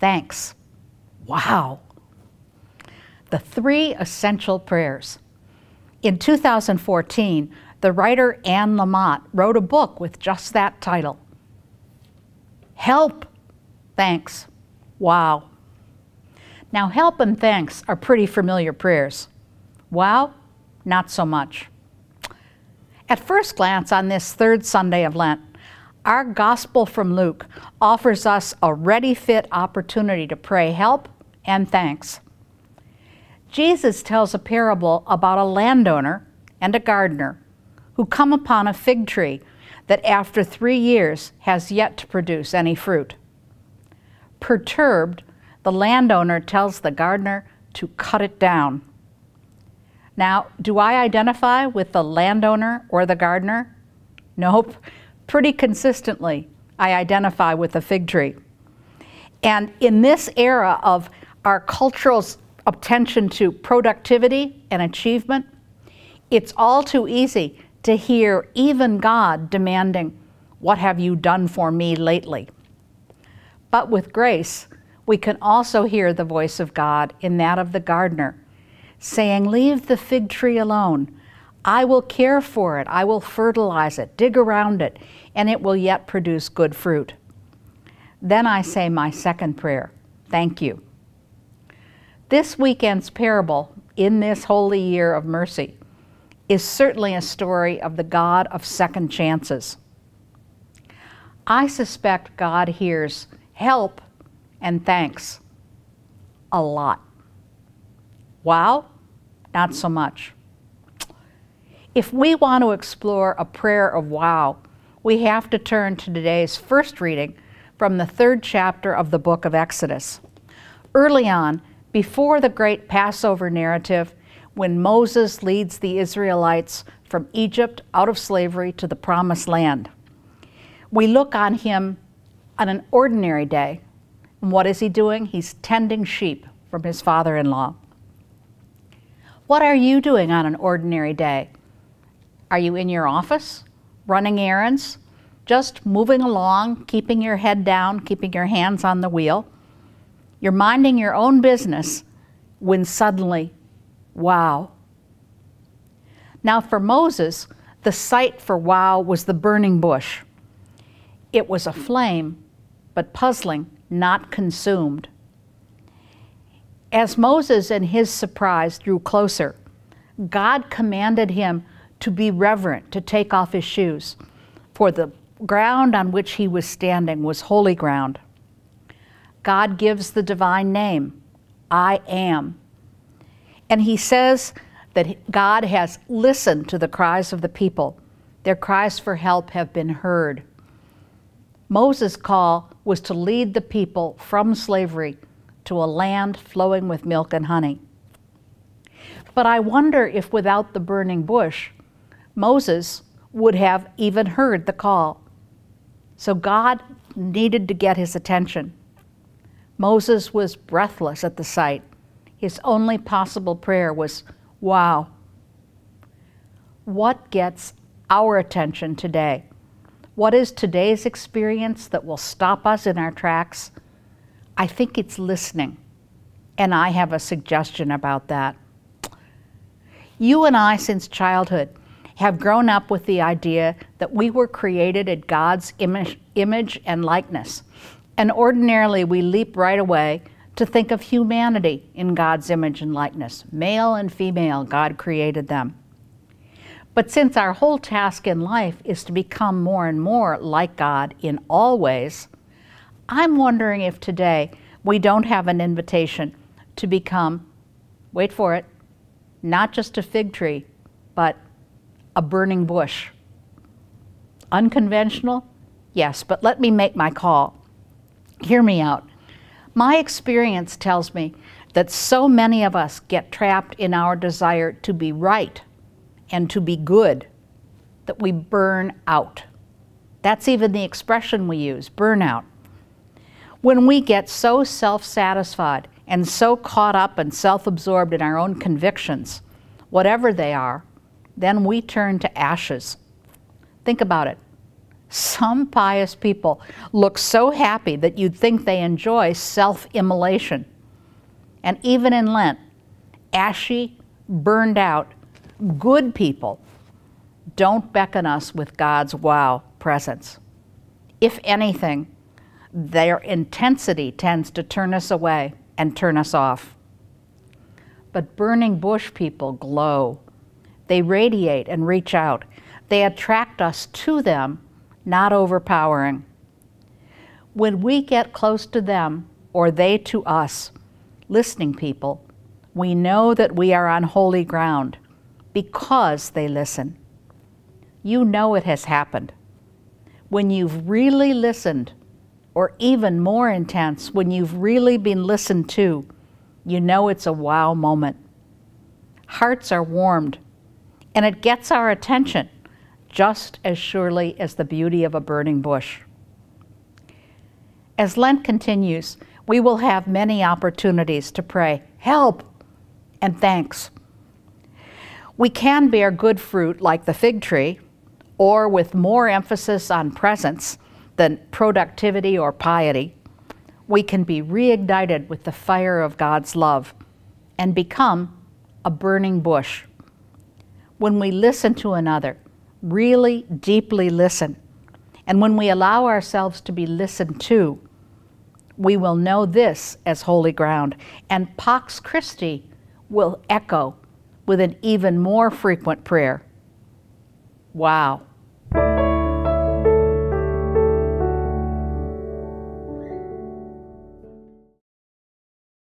thanks. Wow. The 3 essential prayers. In 2014, the writer Anne Lamott wrote a book with just that title. Help, thanks, wow. Now, help and thanks are pretty familiar prayers. Wow, not so much. At first glance on this 3rd Sunday of Lent, our Gospel from Luke offers us a ready-fit opportunity to pray help and thanks. Jesus tells a parable about a landowner and a gardener who come upon a fig tree that after 3 years has yet to produce any fruit. Perturbed, the landowner tells the gardener to cut it down. Now, do I identify with the landowner or the gardener? Nope. Pretty consistently, I identify with the fig tree. And in this era of our cultural attention to productivity and achievement, it's all too easy to hear even God demanding, "What have you done for me lately?" But with grace, we can also hear the voice of God in that of the gardener, saying, "Leave the fig tree alone. I will care for it. I will fertilize it, dig around it, and it will yet produce good fruit." Then I say my second prayer, thank you. This weekend's parable in this holy year of mercy is certainly a story of the God of second chances. I suspect God hears help and thanks a lot. Wow, not so much. If we want to explore a prayer of wow, we have to turn to today's first reading from the 3rd chapter of the book of Exodus. Early on, before the great Passover narrative, when Moses leads the Israelites from Egypt out of slavery to the Promised Land, we look on him on an ordinary day. And what is he doing? He's tending sheep from his father-in-law. What are you doing on an ordinary day? Are you in your office, running errands, just moving along, keeping your head down, keeping your hands on the wheel? You're minding your own business when suddenly, wow. Now for Moses, the site for wow was the burning bush. It was aflame, but puzzling, not consumed. As Moses in his surprise drew closer, God commanded him to be reverent, to take off his shoes, for the ground on which he was standing was holy ground. God gives the divine name, I am. And he says that God has listened to the cries of the people. Their cries for help have been heard. Moses' call was to lead the people from slavery to a land flowing with milk and honey. But I wonder if without the burning bush, Moses would have even heard the call. So God needed to get his attention. Moses was breathless at the sight. His only possible prayer was, wow. What gets our attention today? What is today's experience that will stop us in our tracks? I think it's listening, and I have a suggestion about that. You and I, since childhood, have grown up with the idea that we were created in God's image and likeness. And ordinarily, we leap right away to think of humanity in God's image and likeness. Male and female, God created them. But since our whole task in life is to become more and more like God in all ways, I'm wondering if today we don't have an invitation to become, wait for it, not just a fig tree, but a burning bush. Unconventional? Yes, but let me make my call. Hear me out. My experience tells me that so many of us get trapped in our desire to be right and to be good that we burn out. That's even the expression we use, burnout. When we get so self-satisfied and so caught up and self-absorbed in our own convictions, whatever they are, then we turn to ashes. Think about it. Some pious people look so happy that you'd think they enjoy self-immolation. And even in Lent, ashy, burned out, good people don't beckon us with God's wow presence. If anything, their intensity tends to turn us away and turn us off. But burning bush people glow. They radiate and reach out. They attract us to them, not overpowering. When we get close to them, or they to us, listening people, we know that we are on holy ground because they listen. You know it has happened. When you've really listened, or even more intense, when you've really been listened to, you know it's a wow moment. Hearts are warmed, and it gets our attention just as surely as the beauty of a burning bush. As Lent continues, we will have many opportunities to pray, help, and thanks. We can bear good fruit like the fig tree, or with more emphasis on presence than productivity or piety, we can be reignited with the fire of God's love and become a burning bush. When we listen to another, really deeply listen, and when we allow ourselves to be listened to, we will know this as holy ground, and Pax Christi will echo with an even more frequent prayer. Wow.